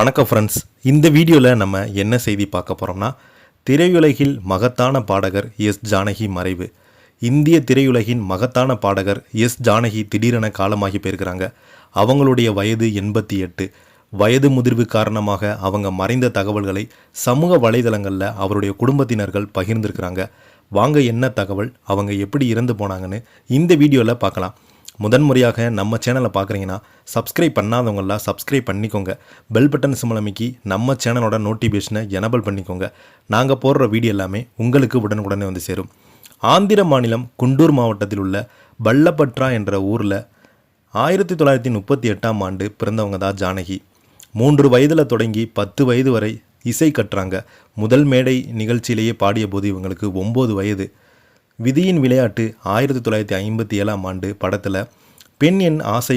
வணக்கம் ஃப்ரெண்ட்ஸ். இந்த வீடியோவில் நம்ம என்ன செய்தி பார்க்க போகிறோம்னா, திரையுலகில் மகத்தான பாடகர் எஸ் ஜானகி மறைவு. இந்திய திரையுலகின் மகத்தான பாடகர் எஸ் ஜானகி திடீரென காலமாகி போயிருக்கிறாங்க. அவங்களுடைய வயது 88. வயது முதிர்வு காரணமாக அவங்க மறைந்த தகவல்களை சமூக வலைதளங்களில் அவருடைய குடும்பத்தினர்கள் பகிர்ந்திருக்கிறாங்க. வாங்க என்ன தகவல், அவங்க எப்படி இறந்து போனாங்கன்னு இந்த வீடியோவில் பார்க்கலாம். முதன்முறையாக நம்ம சேனலை பார்க்குறீங்கன்னா சப்ஸ்கிரைப் பண்ணாதவங்களாம் சப்ஸ்கிரைப் பண்ணிக்கோங்க. பெல் பட்டன் சிம்பல் அமைக்கி நம்ம சேனலோட நோட்டிஃபிகேஷனை எனபிள் பண்ணிக்கோங்க. நாங்கள் போடுற வீடியோ எல்லாமே உங்களுக்கு உடனுக்குடனே வந்து சேரும். ஆந்திர மாநிலம் குண்டூர் மாவட்டத்தில் உள்ள பல்லப்பட்ரா என்ற ஊரில் 1938ஆம் ஆண்டு பிறந்தவங்க தான் ஜானகி. 3 வயதில் தொடங்கி 10 வயது வரை இசை கற்றாங்க. முதல் மேடை நிகழ்ச்சியிலேயே பாடிய போது இவங்களுக்கு 9 வயது. விதியின் விளையாட்டு 1957ஆம் ஆண்டு படத்தில் பெண் என் ஆசை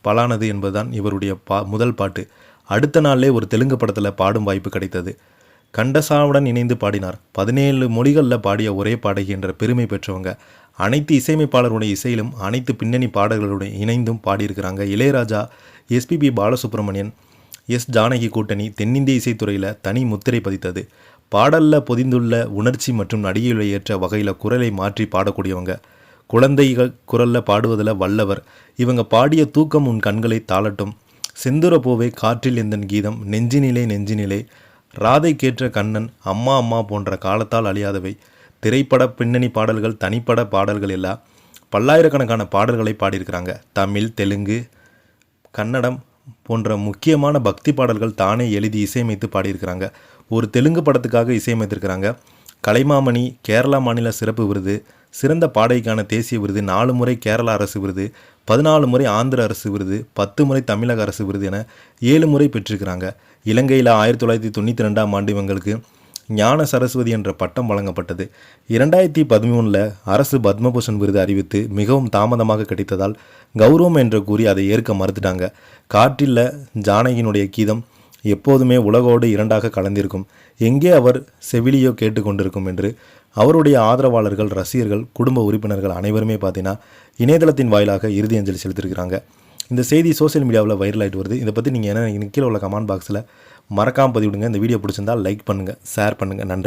பலானது என்பதுதான் இவருடைய முதல் பாட்டு. அடுத்த நாளிலே ஒரு தெலுங்கு படத்தில் பாடும் வாய்ப்பு கிடைத்தது. கண்டசாவுடன் இணைந்து பாடினார். 17 மொழிகளில் பாடிய ஒரே பாடகி என்ற பெருமை பெற்றவங்க. அனைத்து இசையமைப்பாளருடைய இசையிலும் அனைத்து பின்னணி பாடல்களுடைய இணைந்தும் பாடியிருக்கிறாங்க. இளையராஜா, எஸ்பிபி பாலசுப்ரமணியன், எஸ் ஜானகி கூட்டணி தென்னிந்திய இசைத்துறையில் தனி முத்திரை பதித்தது. பாடலில் பொதிந்துள்ள உணர்ச்சி மற்றும் நடிகைகளை ஏற்ற வகையில் குரலை மாற்றி பாடக்கூடியவங்க. குழந்தைகள் குரலில் பாடுவதில் வல்லவர். இவங்க பாடிய தூக்கம் உன் கண்களை தாளட்டும், செந்துர போவே காற்றில் எந்தன் கீதம், நெஞ்சினிலே நெஞ்சினிலே, ராதை கேற்ற கண்ணன், அம்மா அம்மா போன்ற காலத்தால் அழியாதவை, திரைப்பட பின்னணி பாடல்கள், தனிப்பட பாடல்கள் எல்லாம் பல்லாயிரக்கணக்கான பாடல்களை பாடியிருக்கிறாங்க. தமிழ், தெலுங்கு, கன்னடம் போன்ற முக்கியமான பக்தி பாடல்கள் தானே எழுதி இசையமைத்து பாடியிருக்கிறாங்க. ஒரு தெலுங்கு படத்துக்காக இசையமைத்திருக்கிறாங்க. கலைமாமணி கேரளா மாநில சிறப்பு விருது, சிறந்த பாடகிக்கான தேசிய விருது, 4 முறை கேரளா அரசு விருது, 14 முறை ஆந்திர அரசு விருது, 10 முறை தமிழக அரசு விருது என 7 முறை பெற்றிருக்கிறாங்க. இலங்கையில் 1992ஆம் ஆண்டு இவங்களுக்கு ஞான சரஸ்வதி என்ற பட்டம் வழங்கப்பட்டது. 2013 அரசு பத்மபூஷன் விருது அறிவித்து மிகவும் தாமதமாக கிடைத்ததால் கௌரவம் என்று கூறி அதை ஏற்க மறுத்துட்டாங்க. காற்றில் ஜானகியினுடைய கீதம் எப்போதுமே உலகோடு இரண்டாக கலந்திருக்கும், எங்கே அவர் செவிலியோ கேட்டுக்கொண்டிருக்கும் என்று அவருடைய ஆதரவாளர்கள், ரசிகர்கள், குடும்ப உறுப்பினர்கள் அனைவருமே பார்த்தீங்கன்னா இணையதளத்தின் வாயிலாக இறுதி அஞ்சலி செலுத்தியிருக்கிறாங்க. இந்த செய்தி சோசியல் மீடியாவில் வைரல் ஆகிட்டு வருது. இதை பற்றி நீங்கள் என்ன கீழே உள்ள கமெண்ட் பாக்ஸில் மறக்காமல் பதிவிடுங்க. இந்த வீடியோ பிடிச்சிருந்தால் லைக் பண்ணுங்கள், ஷேர் பண்ணுங்கள். நன்றி.